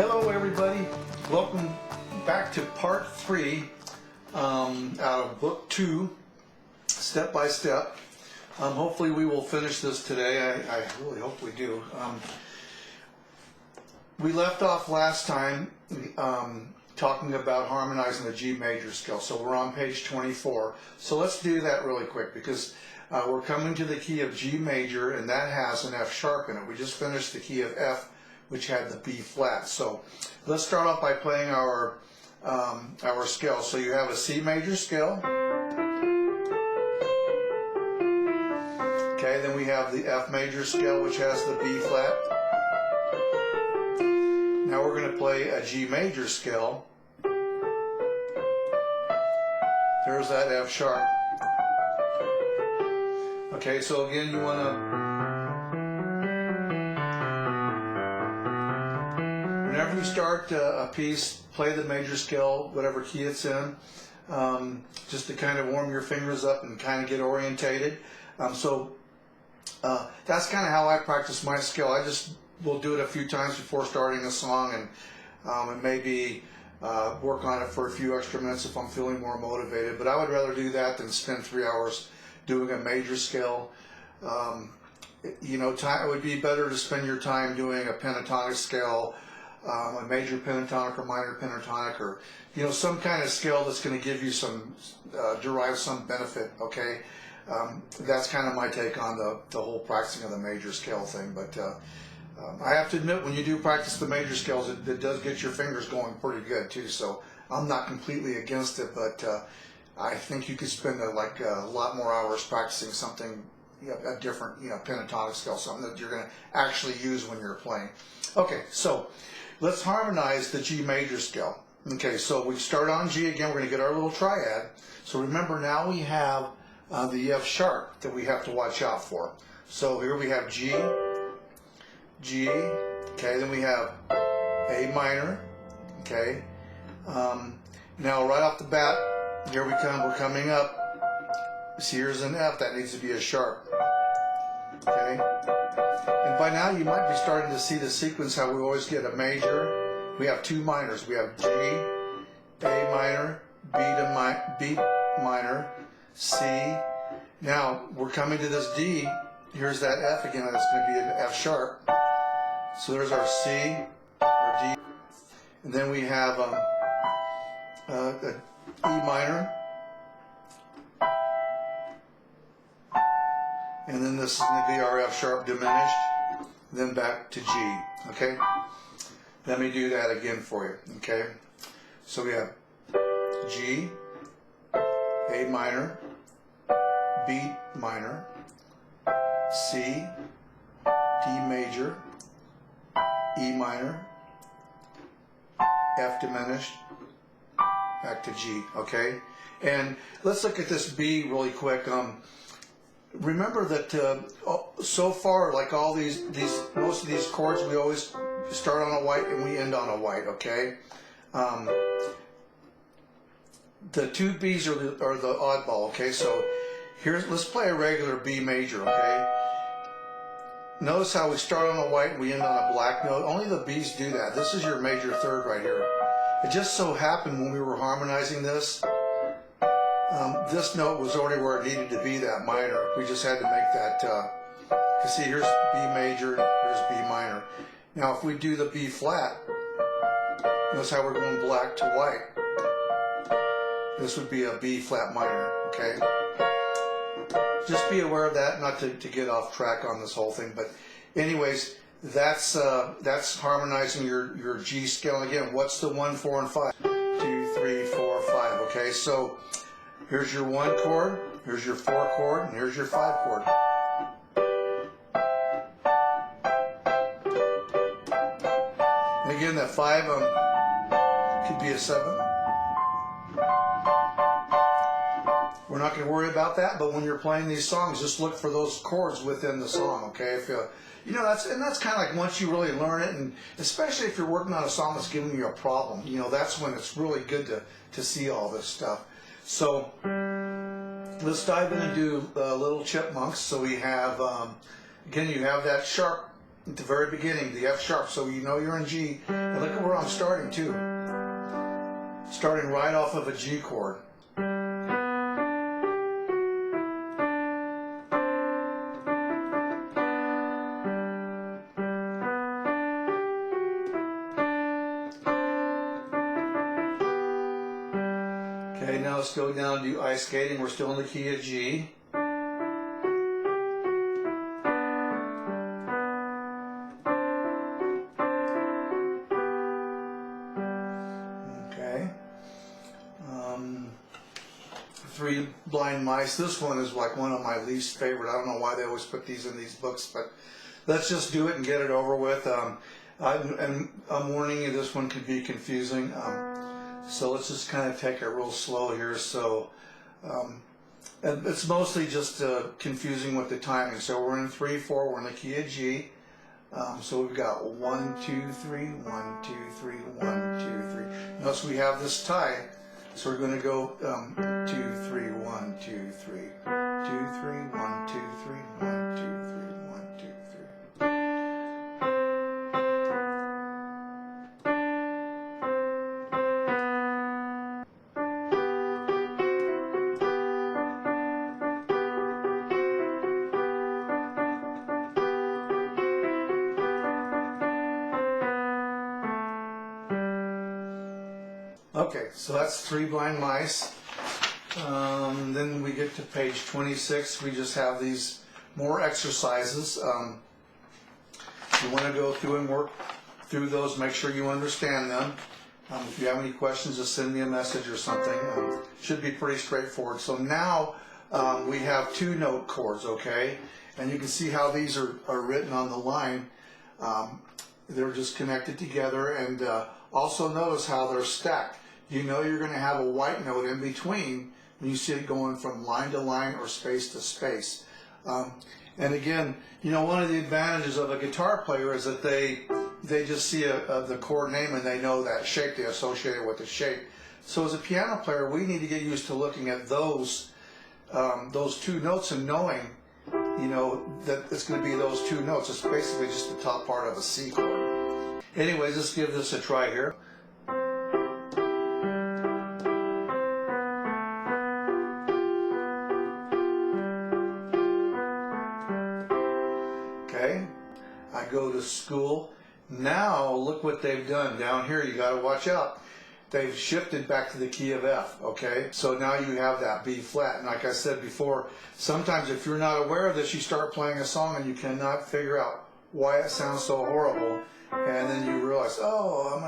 Hello everybody, welcome back to part 3 out of book 2, Step by Step. Hopefully we will finish this today. I really hope we do. We left off last time talking about harmonizing the G major scale, so we're on page 24. So let's do that really quick because we're coming to the key of G major, and that has an F sharp in it. We just finished the key of F, which had the B flat. So let's start off by playing our scale. So you have a C major scale. Okay, then we have the F major scale, which has the B flat. Now we're going to play a G major scale. There's that F sharp. Okay, so again, you want to, whenever you start a piece, play the major scale, whatever key it's in, just to kind of warm your fingers up and kind of get orientated. That's kind of how I practice my scale. I just will do it a few times before starting a song, and maybe work on it for a few extra minutes if I'm feeling more motivated. But I would rather do that than spend 3 hours doing a major scale. It would be better to spend your time doing a pentatonic scale, a major pentatonic or minor pentatonic, or some kind of scale that's going to give you some derive some benefit. Okay, that's kind of my take on the whole practicing of the major scale thing. But I have to admit, when you do practice the major scales, it does get your fingers going pretty good too. So I'm not completely against it, but I think you could spend a lot more hours practicing something, a different pentatonic scale, something that you're going to actually use when you're playing. Okay, so let's harmonize the G major scale. Okay, so we start on G again. We're going to get our little triad. So remember, now we have the F sharp that we have to watch out for. So here we have G, G, okay, then we have A minor, okay. Now right off the bat, here we come, we're coming up. See, here's an F, that needs to be a sharp, okay. And by now you might be starting to see the sequence, how we always get a major. We have 2 minors. We have G, A minor, B minor, C. Now we're coming to this D. Here's that F again. That's going to be an F sharp. So there's our C, our D, and then we have an E minor, and then this is going to be our F sharp diminished, then back to G. Okay, let me do that again for you. Okay, so we have G, A minor, B minor, C, D major, E minor, F diminished, back to G. Okay, and let's look at this B really quick. Remember that so far, like all these most of these chords, we always start on a white and we end on a white. Okay, the 2 B's are the oddball. Okay, so let's play a regular B major. Okay. Notice how we start on a white and we end on a black note. Only the B's do that. This is your major third right here. It just so happened when we were harmonizing this, this note was already where it needed to be, that minor. We just had to make that, you see, here's B major, here's B minor. Now if we do the B flat, notice how we're going black to white. This would be a B flat minor, okay? Just be aware of that, not to get off track on this whole thing. But anyways, that's harmonizing your G scale. And again, what's the 1, 4, and 5? 2, 3, 4, 5. Okay, so here's your 1 chord, here's your 4 chord, and here's your 5 chord. And again, that 5 could be a 7. We're not going to worry about that, but when you're playing these songs, just look for those chords within the song, okay? If that's kind of like once you really learn it, and especially if you're working on a song that's giving you a problem, that's when it's really good to see all this stuff. So let's dive in and do Little Chipmunks. So we have, again, you have that sharp at the very beginning, the F sharp, so you know you're in G. And look at where I'm starting too. Starting right off of a G chord. Okay, now let's go down and do ice skating. We're still in the key of G. Okay. Three Blind Mice. This one is like one of my least favorite. I don't know why they always put these in these books, but let's just do it and get it over with. And I'm warning you, this one could be confusing. So let's just kind of take it real slow here. So and it's mostly just confusing with the timing. So we're in 3/4. We're in the key of G. So we've got 1, 2, 3, 1, 2, 3, 1, 2, 3. Notice we have this tie. So we're going to go 2, 3, 1, 2, 3, 2, 3, 1, 2, 3, 1, 2, 3, 1, 2, 3. Okay, so that's Three Blind Mice. Then we get to page 26. We just have these more exercises. You want to go through and work through those, make sure you understand them. If you have any questions, just send me a message or something. Should be pretty straightforward. So now we have 2-note chords, okay? And you can see how these are written on the line. They're just connected together, and also notice how they're stacked. You know you're going to have a white note in between when you see it going from line to line or space to space. And again, you know, one of the advantages of a guitar player is that they just see the chord name and they know that shape, they associate it with the shape. So as a piano player, we need to get used to looking at those 2 notes and knowing, you know, that it's going to be those 2 notes. It's basically just the top part of a C chord. Anyways, let's give this a try here. Okay, I go to school. Now look what they've done down here. You got to watch out. They've shifted back to the key of F. Okay, so now you have that B flat. And like I said before, sometimes if you're not aware of this, you start playing a song and you cannot figure out why it sounds so horrible. And then you realize, oh,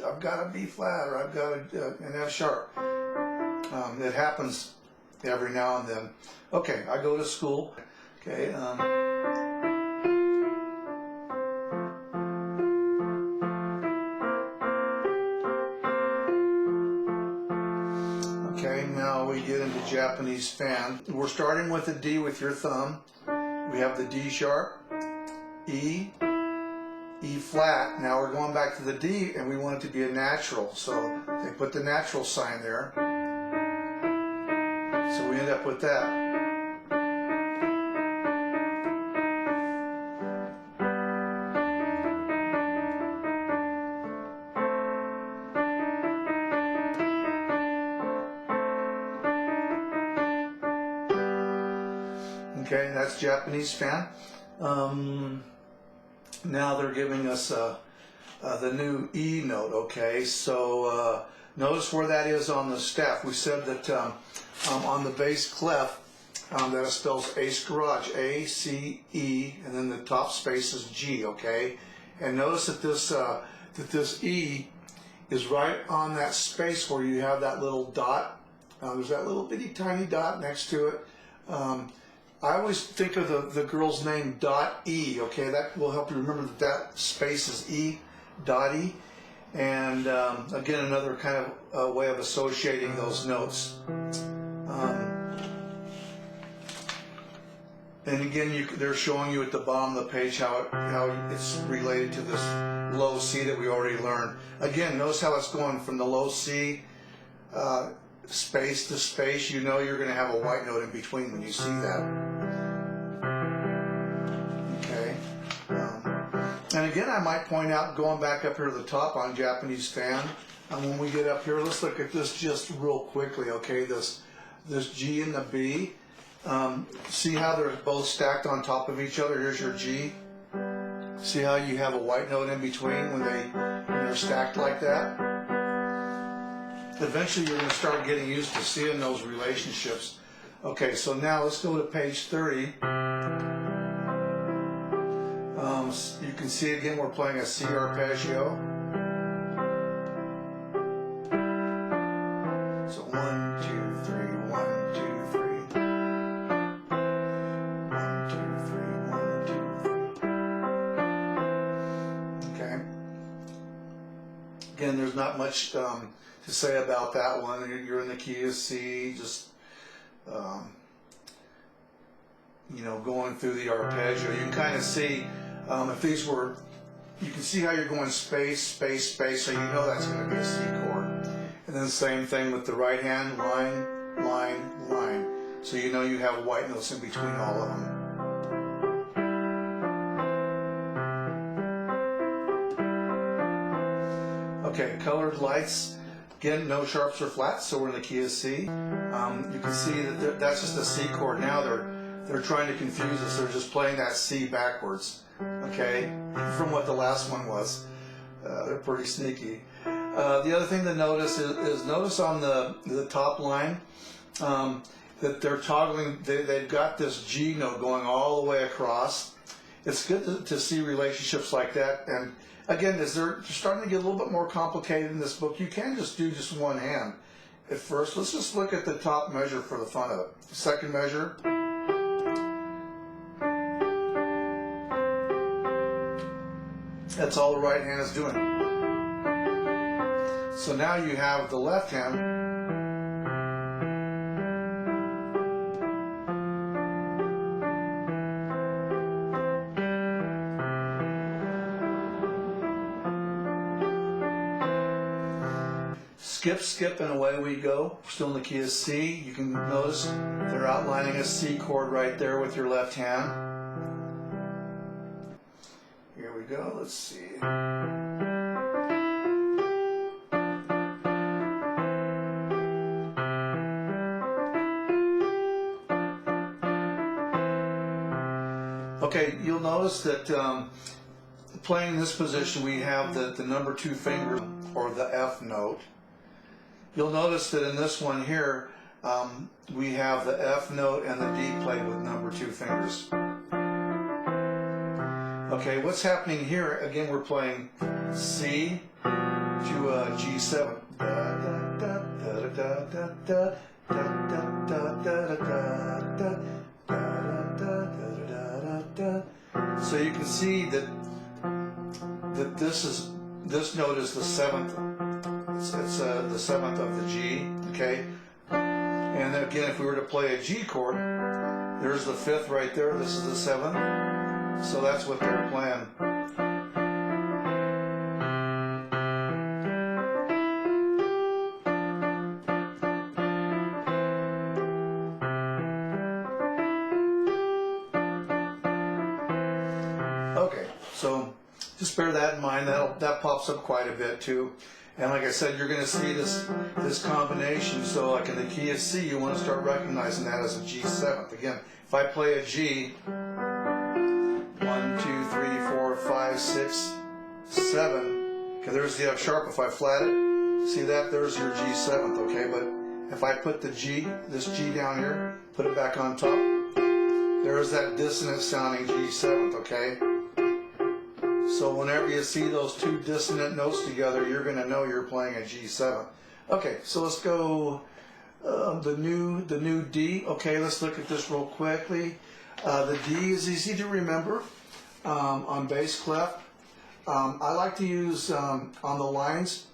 I've got a B flat or I've got an F sharp. It happens every now and then. Okay, I go to school. Okay. Okay, now we get into Japanese fan. We're starting with a D with your thumb. We have the D sharp, E, E flat. Now we're going back to the D and we want it to be a natural. So they put the natural sign there. So we end up with that. Okay, that's Japanese fan. Now they're giving us the new E note, okay? So notice where that is on the staff. We said that on the bass clef, that it spells Ace Garage, A-C-E, and then the top space is G, okay? And notice that this E is right on that space where you have that little dot. There's that little bitty tiny dot next to it. I always think of the girl's name Dot E, okay? That will help you remember that that space is E, Dot E. And again, another kind of way of associating those notes. And again, they're showing you at the bottom of the page how it's related to this low C that we already learned. Again, notice how it's going from the low C space to space. You know you're going to have a white note in between when you see that. Okay. again, I might point out, going back up here to the top on Japanese fan, and when we get up here, let's look at this just real quickly, okay? This G and the B. See how they're both stacked on top of each other? Here's your G. See how you have a white note in between when they're stacked like that? Eventually you're going to start getting used to seeing those relationships. Okay, so now let's go to page 30. You can see again we're playing a C arpeggio. So 1, 2, 3, 1, 2, 3. 1, 2, 3, 1, 2, 3. Okay. Again, there's not much to say about that one. You're in the key of C, just you know, going through the arpeggio. You can kind of see if these were, you can see how you're going space, space, space, so you know that's going to be a C chord. And then the same thing with the right hand, line, line, line. So you know you have white notes in between all of them. Okay, colored lights. Again, no sharps or flats, so we're in the key of C. You can see that that's just a C chord. Now they're trying to confuse us. They're just playing that C backwards, okay, from what the last one was. They're pretty sneaky. The other thing to notice is notice on the top line that they're toggling. They've got this G note going all the way across. It's good to see relationships like that. And again, as they're starting to get a little bit more complicated in this book, you can just do just one hand at first. Let's just look at the top measure for the fun of it. Second measure. That's all the right hand is doing. So now you have the left hand. Skip, skip, and away we go. We're still in the key of C. You can notice they're outlining a C chord right there with your left hand. Here we go. Let's see. Okay, you'll notice that playing in this position we have the number 2 finger, or the F note. You'll notice that in this one here, we have the F note and the D played with number 2 fingers. Okay, what's happening here? Again, we're playing C to a G7. So you can see that this note is the 7th. It's the 7th of the G, okay? And then again, if we were to play a G chord, there's the 5th right there. This is the 7th. So that's what they're playing. Okay, so just bear that in mind. That pops up quite a bit too. And like I said, you're going to see this combination. So like in the key of C, you want to start recognizing that as a G7th. Again, if I play a G, 1, 2, 3, 4, 5, 6, 7. Okay, there's the F sharp. If I flat it, see that? There's your G7th, okay? But if I put the G, this G down here, put it back on top, there's that dissonant sounding G7th, okay? So whenever you see those 2 dissonant notes together, you're going to know you're playing a G7. Okay, so let's go the new D. Okay, let's look at this real quickly. The D is easy to remember on bass clef. I like to use on the lines,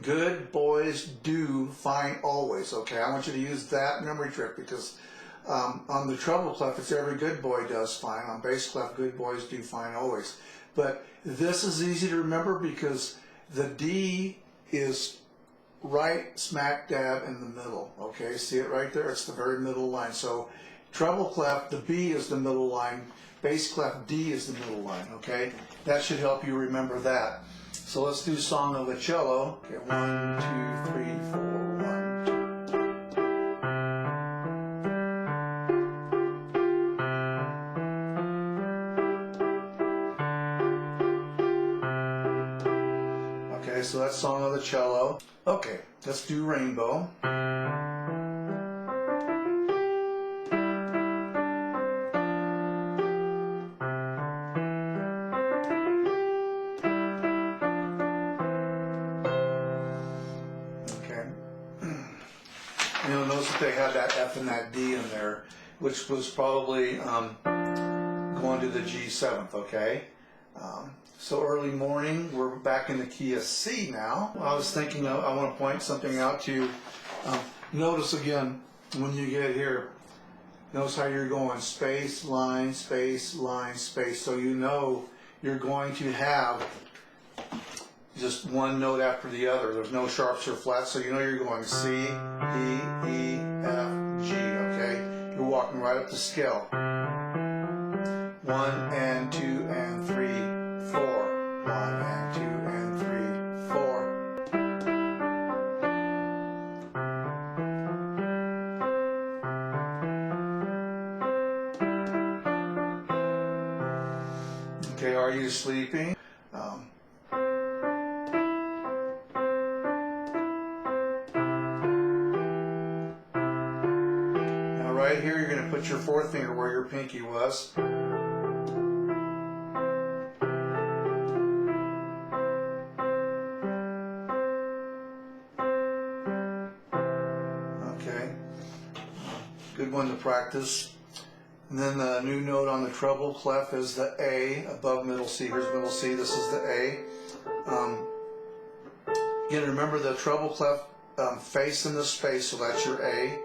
good boys do fine always. Okay, I want you to use that memory trick because on the treble clef, it's every good boy does fine. On bass clef, good boys do fine always. But this is easy to remember because the D is right smack dab in the middle. Okay, see it right there? It's the very middle line. So treble clef, the B is the middle line. bass clef D is the middle line, okay? That should help you remember that. So let's do Song of the Cello. Okay, 1, 2, 3, 4, 1, 2. Okay, so that's Song of the Cello. Okay, let's do Rainbow. You'll notice that they had that F and that D in there, which was probably going to the G7th, okay? So early morning, we're back in the key of C now. I was thinking, I want to point something out to you. Notice again, when you get here, notice how you're going space, line, space, line, space. So you know you're going to have just one note after the other. There's no sharps or flats, so you know you're going C, D, E, F, G, okay? You're walking right up the scale. 1 and 2 and 3, 4. 1 and 2 and 3, 4. Okay, are you sleeping? Right here, you're going to put your fourth finger where your pinky was. Okay, good one to practice. And then the new note on the treble clef is the A above middle C. Here's middle C, this is the A. Again, remember the treble clef face in the space, so that's your A.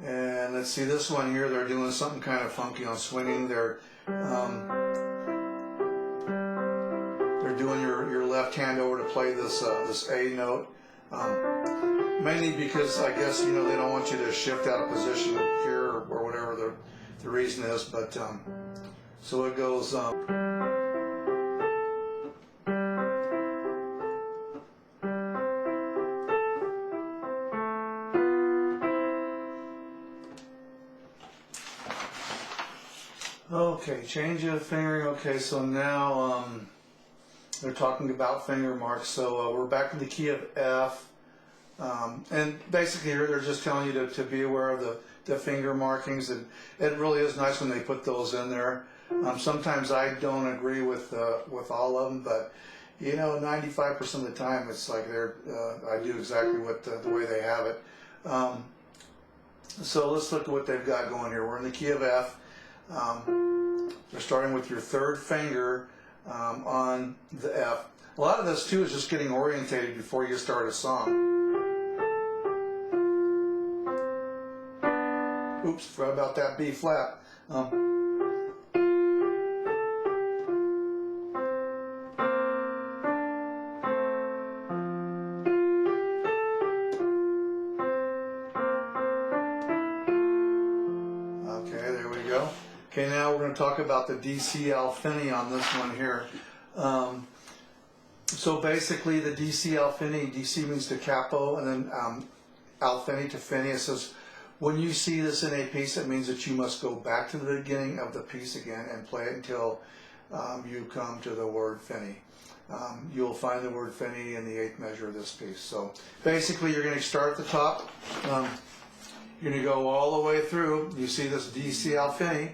And let's see this one here, they're doing something kind of funky on swinging. They're doing your left hand over to play this this A note. Mainly because I guess they don't want you to shift out of position here or whatever the reason is, but so it goes okay, change of fingering. Okay, so now they're talking about finger marks. So we're back in the key of F. And basically here they're just telling you to be aware of the finger markings, and it really is nice when they put those in there. Sometimes I don't agree with all of them, but 95% of the time it's like I do exactly what the way they have it. So let's look at what they've got going here. We're in the key of F. They're starting with your third finger on the F. A lot of this too is just getting orientated before you start a song. Oops, forgot about that B flat. Okay, there we go. Okay, now we're going to talk about the DC Alfini on this one here. So basically the DC Alfini, DC means da capo, and then Alfini to fini. It says, when you see this in a piece, it means that you must go back to the beginning of the piece again and play it until you come to the word fini. You'll find the word fini in the 8th measure of this piece. So basically you're going to start at the top. You're going to go all the way through. You see this DC Alfini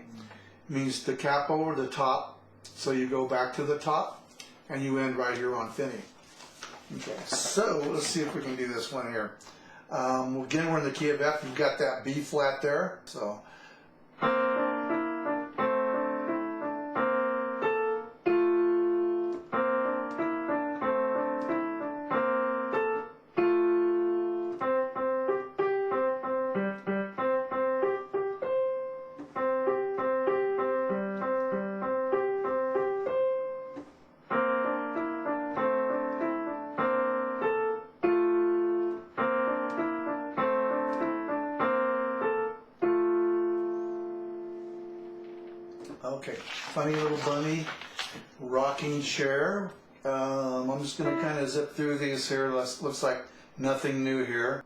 means the capo or the top. So you go back to the top and you end right here on fini. Okay, so let's see if we can do this one here. Again, we're in the key of F. You've got that B flat there. So Okay, funny little bunny rocking chair. I'm just going to kind of zip through these here. Looks like nothing new here.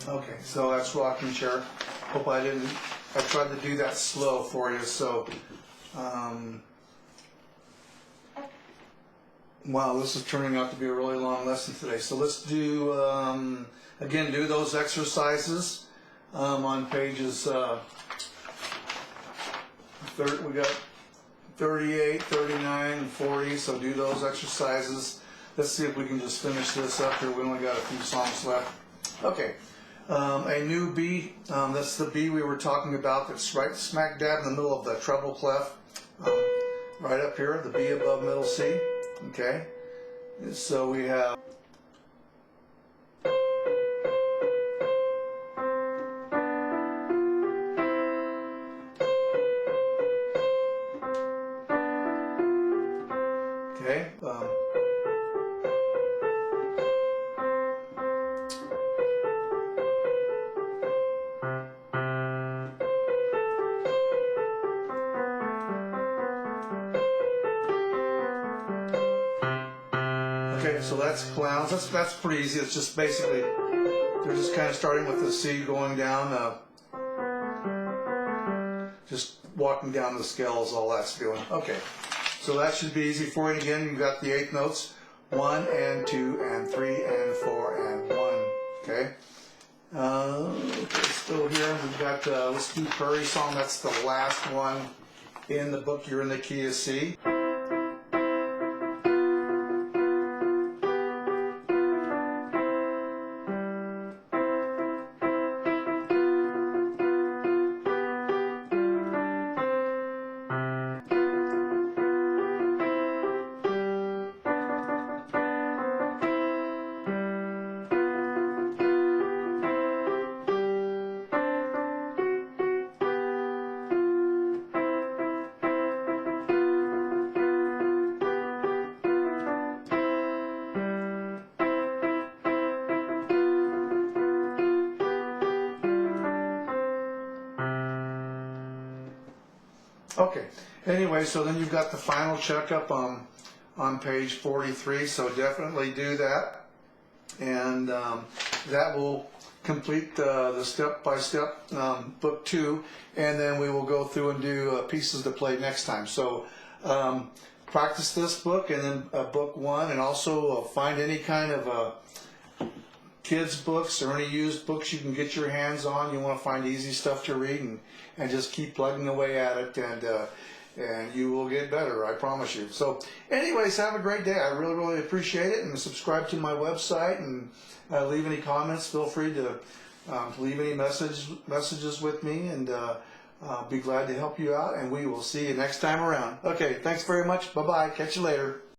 Okay, so that's rocking chair. Hope I tried to do that slow for you, so, wow, this is turning out to be a really long lesson today. So let's do, again, do those exercises, on pages, we got 38, 39, and 40, so do those exercises. Let's see if we can just finish this up here. We only got a few songs left. Okay. A new B, that's the B we were talking about, that's right smack dab in the middle of the treble clef, right up here, the B above middle C, okay? So we have, okay, okay, so that's clowns. That's pretty easy. It's just basically, they're just kind of starting with the C going down, just walking down the scale is all that's doing. Okay, so that should be easy for you. Again, you've got the 8 notes, 1 and 2 and 3 and 4 and 1, okay? Okay, still here, we've got, let's do Prairie Song. That's the last one in the book. You're in the key of C. Okay, anyway, so then you've got the final checkup on page 43, so definitely do that, and that will complete the step-by-step book 2, and then we will go through and do pieces to play next time. So practice this book and then book 1, and also find any kind of kids books or any used books you can get your hands on. You want to find easy stuff to read, and just keep plugging away at it, and you will get better, I promise you. So anyways, have a great day. I really, really appreciate it, and subscribe to my website, and leave any comments. Feel free to leave any messages with me, and I'll be glad to help you out, and we will see you next time around. Okay, thanks very much. Bye-bye. Catch you later.